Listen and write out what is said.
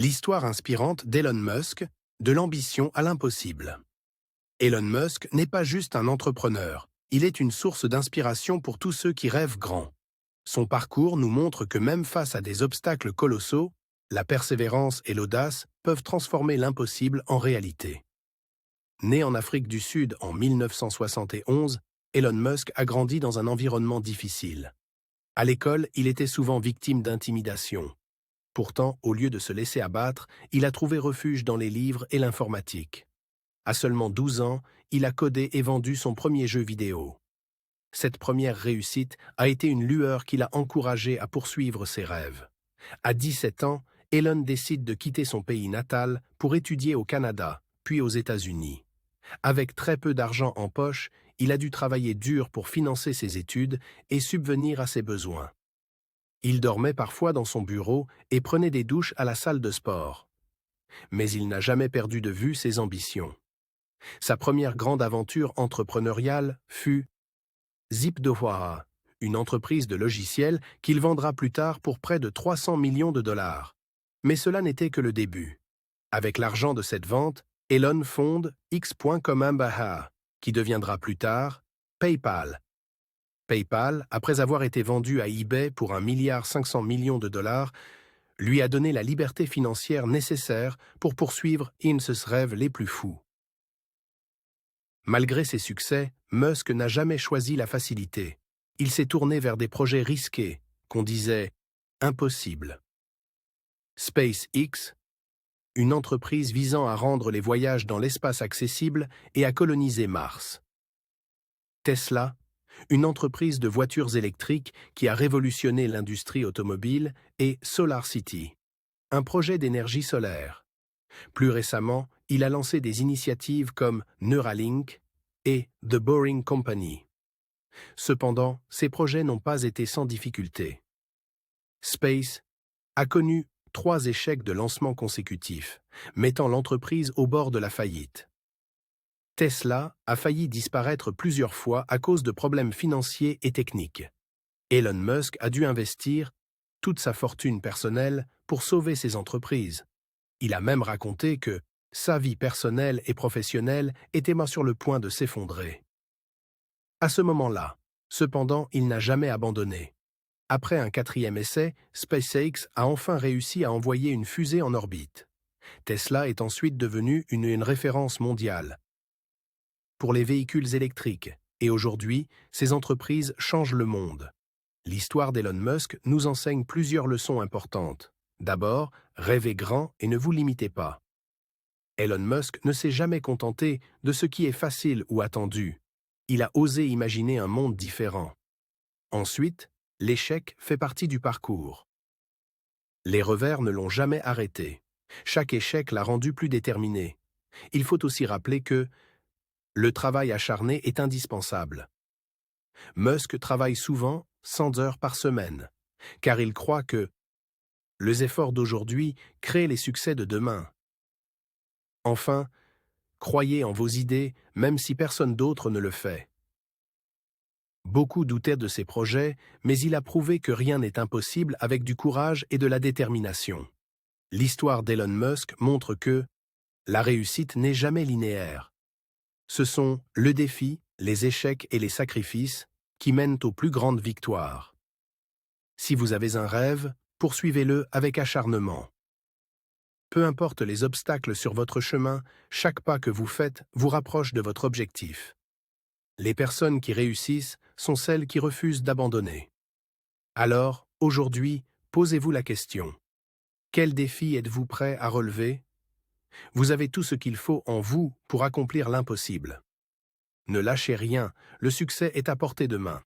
L'histoire inspirante d'Elon Musk, de l'ambition à l'impossible. Elon Musk n'est pas juste un entrepreneur, il est une source d'inspiration pour tous ceux qui rêvent grand. Son parcours nous montre que même face à des obstacles colossaux, la persévérance et l'audace peuvent transformer l'impossible en réalité. Né en Afrique du Sud en 1971, Elon Musk a grandi dans un environnement difficile. À l'école, il était souvent victime d'intimidation. Pourtant, au lieu de se laisser abattre, il a trouvé refuge dans les livres et l'informatique. À seulement 12 ans, il a codé et vendu son premier jeu vidéo. Cette première réussite a été une lueur qui l'a encouragé à poursuivre ses rêves. À 17 ans, Elon décide de quitter son pays natal pour étudier au Canada, puis aux États-Unis. Avec très peu d'argent en poche, il a dû travailler dur pour financer ses études et subvenir à ses besoins. Il dormait parfois dans son bureau et prenait des douches à la salle de sport. Mais il n'a jamais perdu de vue ses ambitions. Sa première grande aventure entrepreneuriale fut Zipdohara, une entreprise de logiciels qu'il vendra plus tard pour près de 300 millions de dollars. Mais cela n'était que le début. Avec l'argent de cette vente, Elon fonde X.com, qui deviendra plus tard PayPal. PayPal, après avoir été vendu à eBay pour 1,5 milliard de dollars, lui a donné la liberté financière nécessaire pour poursuivre ses rêves les plus fous. Malgré ses succès, Musk n'a jamais choisi la facilité. Il s'est tourné vers des projets risqués, qu'on disait impossibles. SpaceX, une entreprise visant à rendre les voyages dans l'espace accessibles et à coloniser Mars. Tesla, une entreprise de voitures électriques qui a révolutionné l'industrie automobile, et SolarCity, un projet d'énergie solaire. Plus récemment, il a lancé des initiatives comme Neuralink et The Boring Company. Cependant, ces projets n'ont pas été sans difficulté. Space a connu 3 échecs de lancement consécutifs, mettant l'entreprise au bord de la faillite. Tesla a failli disparaître plusieurs fois à cause de problèmes financiers et techniques. Elon Musk a dû investir toute sa fortune personnelle pour sauver ses entreprises. Il a même raconté que sa vie personnelle et professionnelle était sur le point de s'effondrer. À ce moment-là, cependant, il n'a jamais abandonné. Après un 4e essai, SpaceX a enfin réussi à envoyer une fusée en orbite. Tesla est ensuite devenu une référence mondiale pour les véhicules électriques, et aujourd'hui, ces entreprises changent le monde. L'histoire d'Elon Musk nous enseigne plusieurs leçons importantes. D'abord, rêvez grand et ne vous limitez pas. Elon Musk ne s'est jamais contenté de ce qui est facile ou attendu. Il a osé imaginer un monde différent. Ensuite, l'échec fait partie du parcours. Les revers ne l'ont jamais arrêté. Chaque échec l'a rendu plus déterminé. Il faut aussi rappeler que le travail acharné est indispensable. Musk travaille souvent 100 heures par semaine, car il croit que les efforts d'aujourd'hui créent les succès de demain. Enfin, croyez en vos idées, même si personne d'autre ne le fait. Beaucoup doutaient de ses projets, mais il a prouvé que rien n'est impossible avec du courage et de la détermination. L'histoire d'Elon Musk montre que la réussite n'est jamais linéaire. Ce sont le défi, les échecs et les sacrifices qui mènent aux plus grandes victoires. Si vous avez un rêve, poursuivez-le avec acharnement. Peu importe les obstacles sur votre chemin, chaque pas que vous faites vous rapproche de votre objectif. Les personnes qui réussissent sont celles qui refusent d'abandonner. Alors, aujourd'hui, posez-vous la question. Quel défi êtes-vous prêt à relever? Vous avez tout ce qu'il faut en vous pour accomplir l'impossible. Ne lâchez rien, le succès est à portée de main.